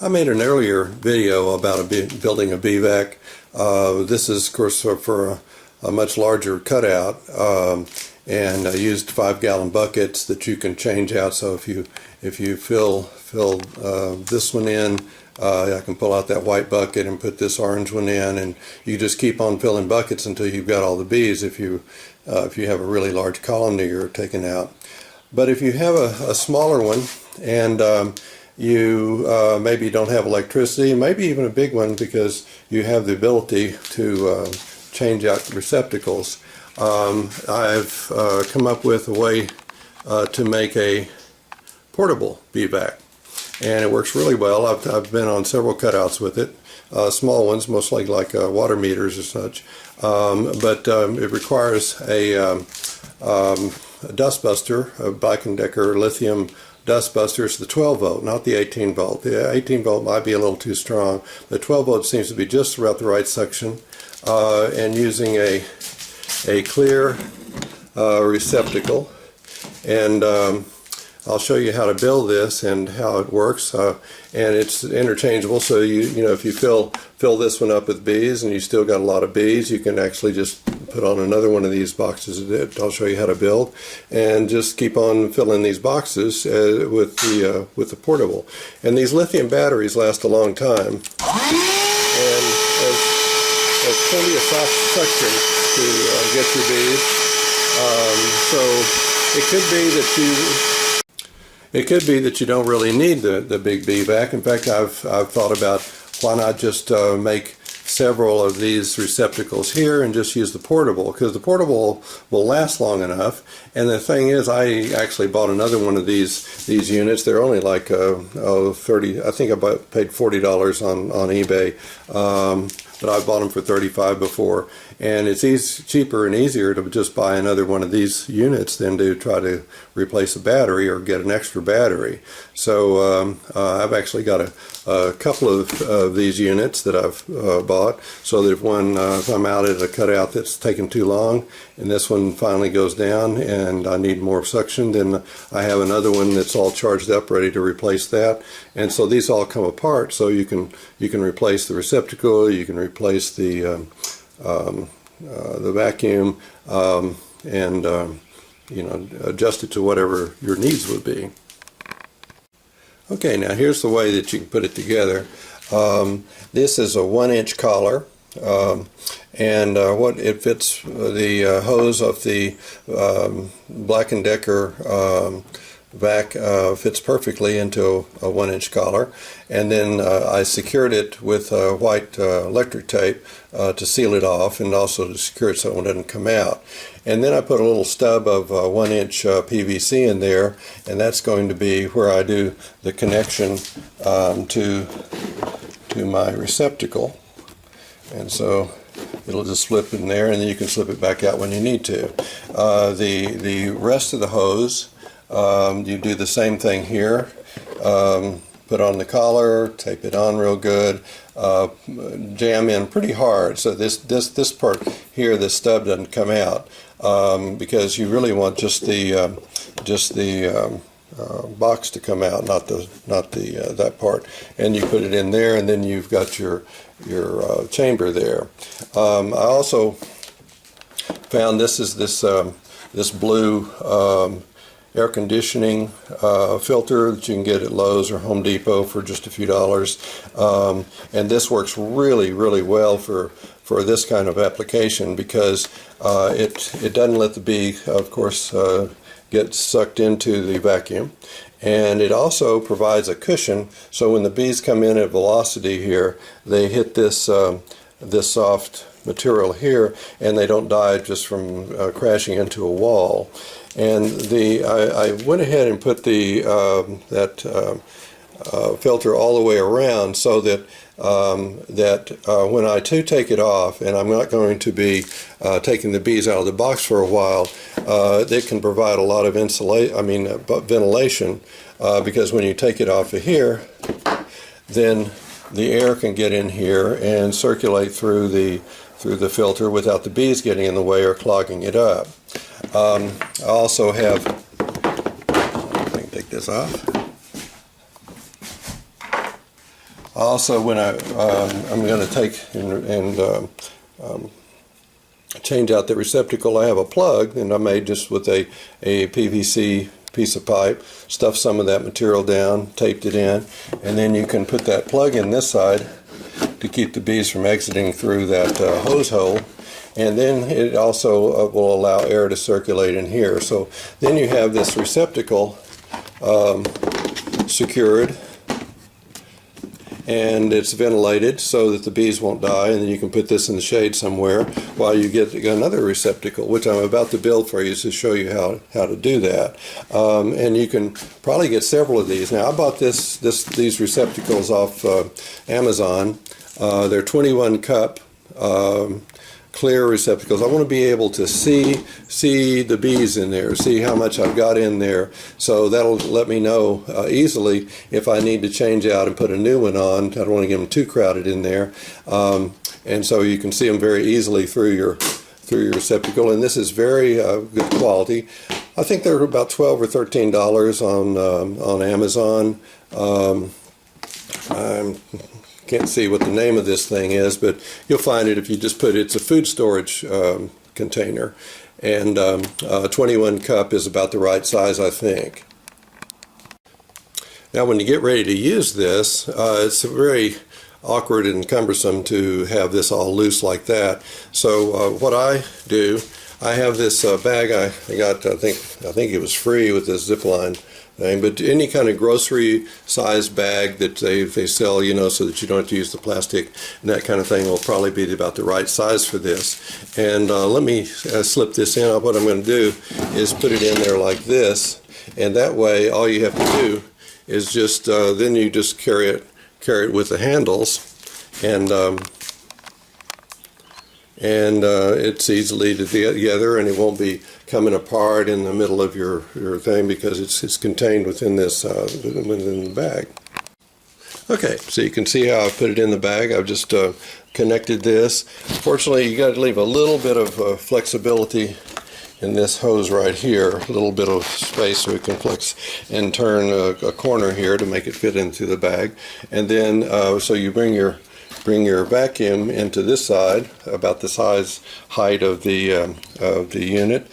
I made an earlier video about building a BVAC. This is, of course, for a much larger cutout, and I used 5-gallon buckets that you can change out. So if you fill this one in, I can pull out that white bucket and put this orange one in, and you just keep on filling buckets until you've got all the bees. If you have a really large colony you're taking out. But if you have a smaller one and you maybe don't have electricity, maybe even a big one because you have the ability to change out the receptacles, I've come up with a way to make a portable BVAC, and it works really well. I've been on several cutouts with it, small ones, mostly like water meters or such, but it requires a dustbuster, a Black&Decker lithium dustbuster. It's the 12 volt, not the 18 volt. The 18 volt might be a little too strong. The 12 volt seems to be just about the right suction, and using a clear receptacle, and I'll show you how to build this and how it works, and it's interchangeable. So you know, if you fill this one up with bees and you still got a lot of bees, you can actually just put on another one of these boxes that I'll show you how to build, and just keep on filling these boxes with the portable. And these lithium batteries last a long time, and there's plenty of soft suction to get your bees. So it could be that you don't really need the big BVAC. In fact, I've thought about why not just make several of these receptacles here and just use the portable, because the portable will last long enough. And the thing is, I actually bought another one of these units. They're only like 30. I think I paid $40 on eBay, but I bought them for $35 before. And it's cheaper and easier to just buy another one of these units than to try to replace a battery or get an extra battery. So I've actually got a couple of these units that I've bought, so that if I'm out at a cutout that's taken too long and this one finally goes down and I need more suction, then I have another one that's all charged up ready to replace that. And so these all come apart, so you can replace the receptacle, you can replace the vacuum, and you know, adjust it to whatever your needs would be. Okay, now here's the way that you can put it together. This is a 1-inch collar, and what it fits the hose of the Black&Decker vac fits perfectly into a 1-inch collar, and then I secured it with white electric tape to seal it off, and also to secure it so it doesn't come out. And then I put a little stub of 1-inch PVC in there, and that's going to be where I do the connection to my receptacle. And so it'll just slip in there, and then you can slip it back out when you need to. The rest of the hose, you do the same thing here. Put on the collar, tape it on real good, jam in pretty hard so this part here, this stub, doesn't come out, because you really want just the box to come out, not the that part. And you put it in there, and then you've got your chamber there. I also found this blue air conditioning filter that you can get at Lowe's or Home Depot for just a few dollars, and this works really well for this kind of application, because it doesn't let the bee, of course, get sucked into the vacuum, and it also provides a cushion, so when the bees come in at velocity here, they hit this soft material here, and they don't die just from crashing into a wall. And I went ahead and put that filter all the way around, so that when I take it off, and I'm not going to be taking the bees out of the box for a while, they can provide a lot of ventilation, because when you take it off of here, then the air can get in here and circulate through the filter without the bees getting in the way or clogging it up. I also have, I can take this off. Also, when I'm going to take and change out the receptacle, I have a plug, and I made just with a PVC piece of pipe, stuffed some of that material down, taped it in, and then you can put that plug in this side to keep the bees from exiting through that hose hole. And then it also will allow air to circulate in here. So then you have this receptacle secured, and it's ventilated so that the bees won't die, and then you can put this in the shade somewhere while you get another receptacle, which I'm about to build for you to show you how to do that. And you can probably get several of these. Now, I bought these receptacles off Amazon. They're 21 cup clear receptacles. I want to be able to see the bees in there, see how much I've got in there, so that'll let me know easily if I need to change out and put a new one on. I don't want to get them too crowded in there, and so you can see them very easily through your receptacle. And this is very good quality. I think they're about $12 or $13 on Amazon. I can't see what the name of this thing is, but you'll find it if you just put it's a food storage container, and 21 cup is about the right size, I think. Now, when you get ready to use this, it's very awkward and cumbersome to have this all loose like that. So what I do, I have this bag I got, I think it was free with this zip line thing, but any kind of grocery size bag that they sell, you know, so that you don't have to use the plastic and that kind of thing, will probably be about the right size for this. And let me slip this in. What I'm going to do is put it in there like this, and that way all you have to do is just then you just carry it with the handles, and it's easily together, and it won't be coming apart in the middle of your thing, because it's contained within this within the bag. Okay, so you can see how I put it in the bag. I've just connected this. Fortunately, you got to leave a little bit of flexibility in this hose right here, a little bit of space so we can flex and turn a corner here to make it fit into the bag. And then so you bring your vacuum into this side, about the height of the unit,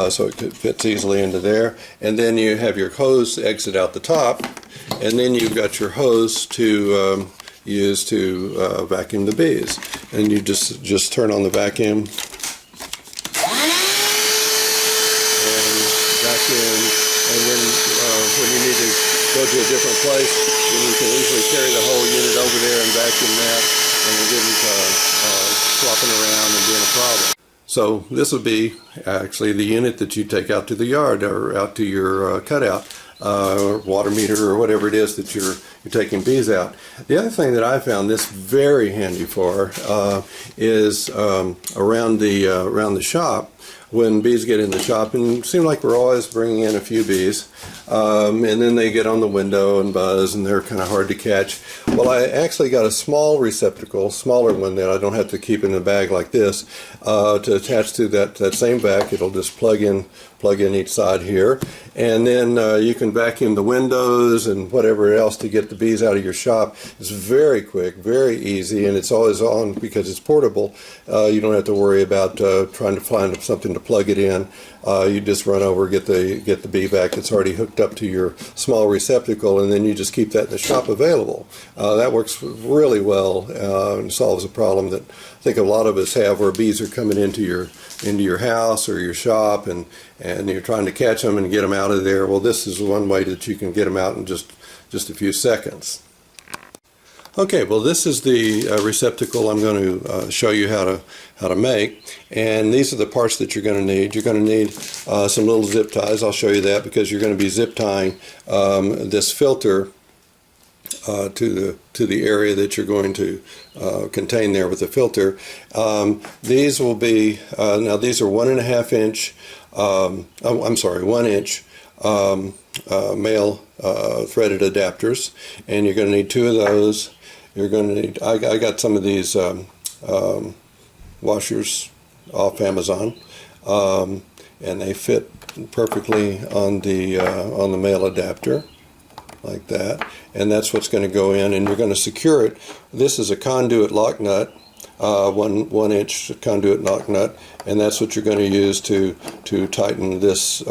so it fits easily into there. And then you have your hose exit out the top, and then you've got your hose to use to vacuum the bees. And you just turn on the vacuum and vacuum, and then when you need to go to a different place, then you can easily carry the whole unit over there and vacuum that, and it isn't flopping around and being a problem. So this would be actually the unit that you take out to the yard, or out to your cutout, water meter, or whatever it is that you're taking bees out. The other thing that I found this very handy for is around the shop. When bees get in the shop, and it seems like we're always bringing in a few bees, and then they get on the window and buzz, and they're kind of hard to catch. Well, I actually got a small receptacle, smaller one, that I don't have to keep in a bag like this, to attach to that same vac. It'll just plug in each side here, and then you can vacuum the windows and whatever else to get the bees out of your shop. It's very quick, very easy, and it's always on because it's portable. You don't have to worry about trying to find something to plug it in. You just run over, get the bee vac that's already hooked up to your small receptacle, and then you just keep that in the shop available. That works really well and solves a problem that I think a lot of us have, where bees are coming into your house or your shop, and you're trying to catch them and get them out of there. Well, this is one way that you can get them out in just a few seconds. Okay, well, this is the receptacle I'm going to show you how to make, and these are the parts that you're going to need. You're going to need some little zip ties. I'll show you that, because you're going to be zip tying this filter to the area that you're going to contain there with the filter. These will be now these are 1.5 inch. I'm sorry, 1 inch male threaded adapters, and you're going to need 2 of those. You're going to need. I got some of these washers off Amazon, and they fit perfectly on the male adapter. like that, and that's what's going to go in, and you're going to secure it. This is a conduit lock nut, 1 inch conduit lock nut, and that's what you're going to use to tighten this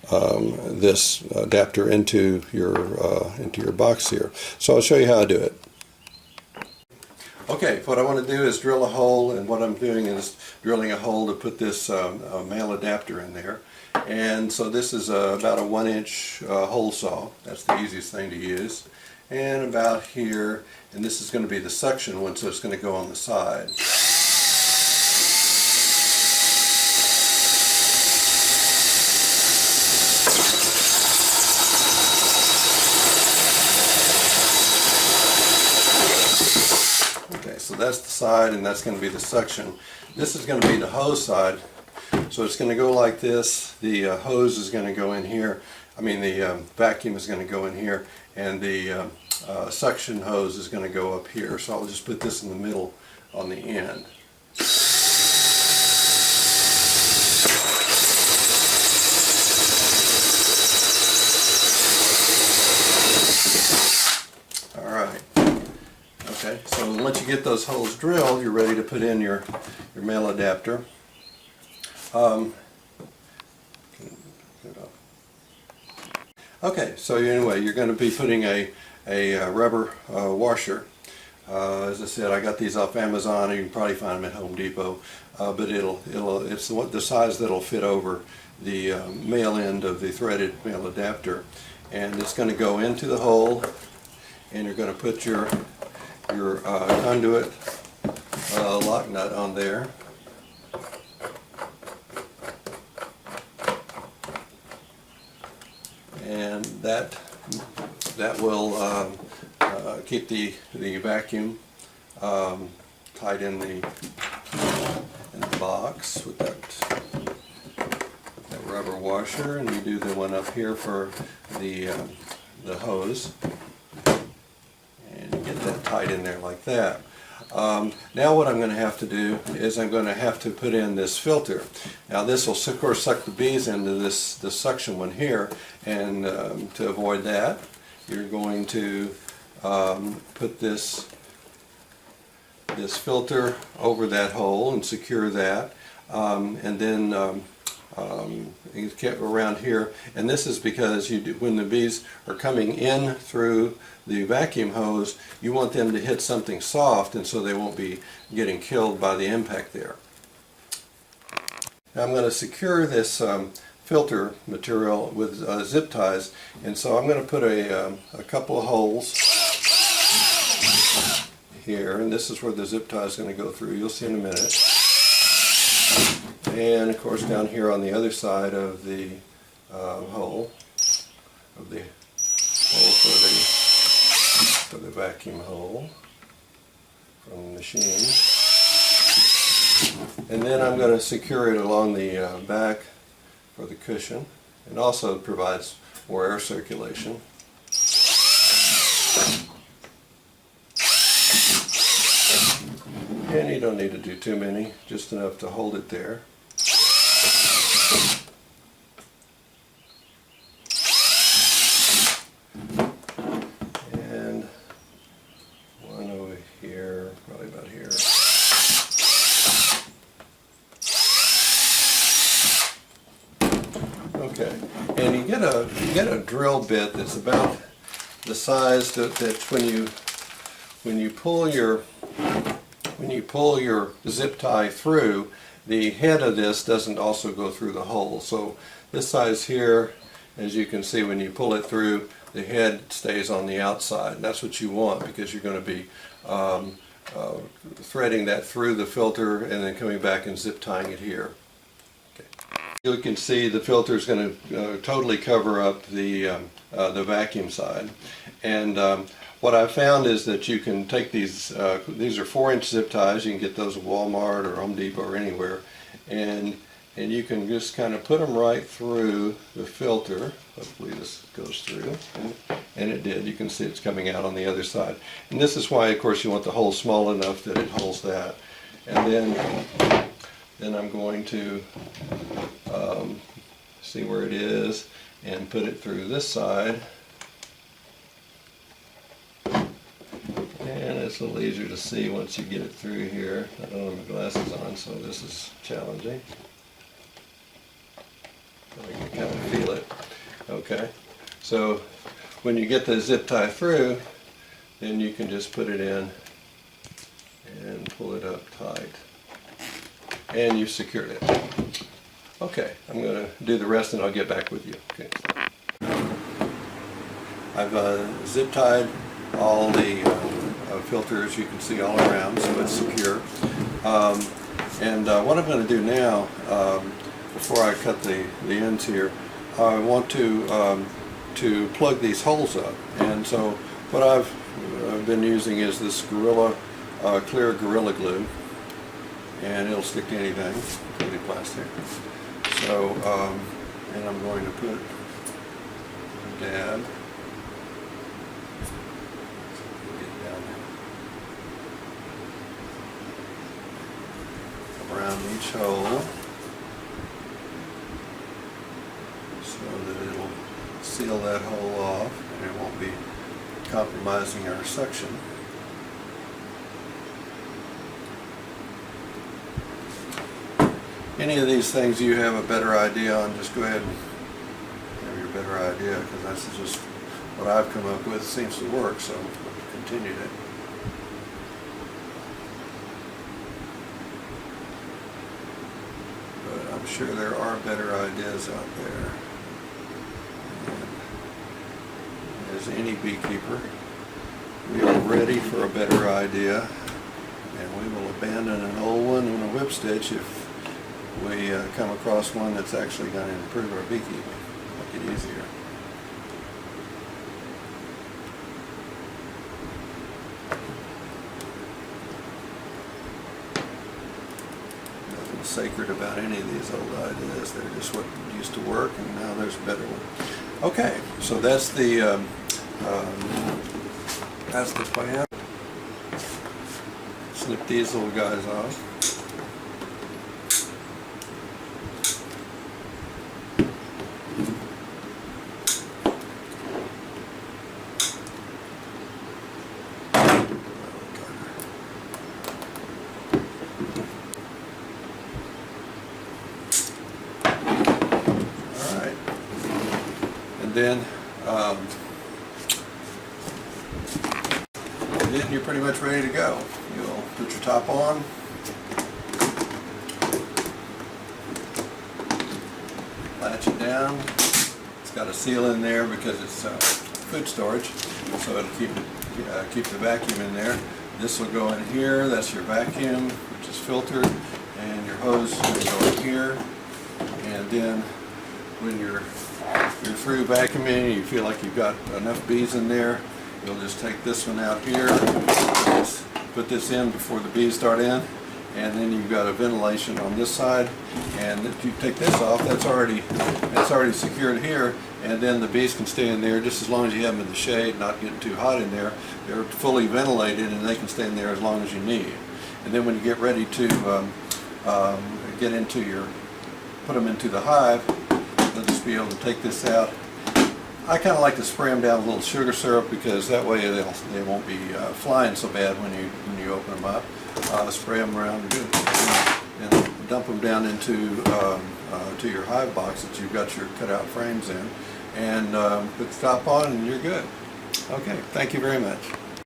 this adapter into your box here. So I'll show you how I do it. Okay, what I want to do is drill a hole, and what I'm doing is drilling a hole to put this male adapter in there. And so this is about a 1 inch hole saw. That's the easiest thing to use. And about here, and this is going to be the suction one, so it's going to go on the side. Okay, so that's the side, and that's going to be the suction. This is going to be the hose side. So it's going to go like this. The hose is going to go in here. I mean, the vacuum is going to go in here, and the suction hose is going to go up here. So I'll just put this in the middle on the end. All right. Okay. So once you get those holes drilled, you're ready to put in your male adapter. Okay, so anyway, you're going to be putting a rubber washer. As I said, I got these off Amazon. You can probably find them at Home Depot, but it's the size that'll fit over the male end of the threaded male adapter, and it's going to go into the hole, and you're going to put your conduit lock nut on there. And that will keep the vacuum tight in the box with that rubber washer, and you do the one up here for the hose, and you get that tight in there like that. Now what I'm going to have to do is I'm going to have to put in this filter. Now this will of course suck the bees into this suction one here, and to avoid that you're going to put this filter over that hole and secure that, and then you get around here, and this is because when the bees are coming in through the vacuum hose, you want them to hit something soft, and so they won't be getting killed by the impact there. Now I'm going to secure this filter material with zip ties, and so I'm going to put a couple of holes here, and this is where the zip tie is going to go through. You'll see in a minute. And of course down here on the other side of the hole for the vacuum hole from the machine. And then I'm going to secure it along the back for the cushion, and also provides more air circulation. And you don't need to do too many, just enough to hold it there. And one over here, probably about here. Okay, and you get a drill bit that's about the size that when you pull your zip tie through, the head of this doesn't also go through the hole. So this size here, as you can see, when you pull it through, the head stays on the outside. And that's what you want, because you're going to be threading that through the filter and then coming back and zip tying it here. Okay. You can see the filter is going to totally cover up the vacuum side. And what I found is that you can take these are 4-inch zip ties. You can get those at Walmart or Home Depot or anywhere, and you can just kind of put them right through the filter. Hopefully this goes through, and it did. You can see it's coming out on the other side. And this is why, of course, you want the hole small enough that it holds that. And then I'm going to see where it is and put it through this side. gets a little easier to see once you get it through here. I don't have my glasses on, so this is challenging. I can kind of feel it. Okay, so when you get the zip tie through, then you can just put it in and pull it up tight. And you've secured it. Okay, I'm going to do the rest and I'll get back with you. Okay. I've zip tied all the filters, you can see all around, so it's secure. What I'm going to do now, before I cut the ends here, I want to plug these holes up. And so what I've been using is this clear Gorilla Glue, and it'll stick to anything, including plastic. So, and I'm going to put a dab. Around each hole so that it'll seal that hole off and it won't be compromising our suction. Any of these things you have a better idea on, just go ahead and have your better idea, because that's just what I've come up with. It seems to work, so I've continued it. But I'm sure there are better ideas out there. And as any beekeeper, we are ready for a better idea, and we will abandon an old one in a whip stitch if we come across one that's actually going to improve our beekeeping, make it easier. Nothing sacred about any of these old ideas. They're just what used to work, and now there's a better one. Okay, so that's the plan. Snip these little guys off. Then you're pretty much ready to go. You'll put your top on, latch it down. It's got a seal in there because it's food storage, so it'll keep the vacuum in there. This will go in here. That's your vacuum, which is filtered, and your hose will go in here. And then when you're through vacuuming, you feel like you've got enough bees in there, you'll just take this one out here, put this in before the bees start in, and then you've got a ventilation on this side, and if you take this off, that's already secured here, and then the bees can stay in there just as long as you have them in the shade, not getting too hot in there. They're fully ventilated and they can stay in there as long as you need. And then when you get ready to put them into the hive, they'll just be able to take this out. I kind of like to spray them down with a little sugar syrup, because that way they won't be flying so bad when you open them up. Spray them around and dump them down into to your hive box that you've got your cutout frames in, and put the top on and you're good. Okay, thank you very much.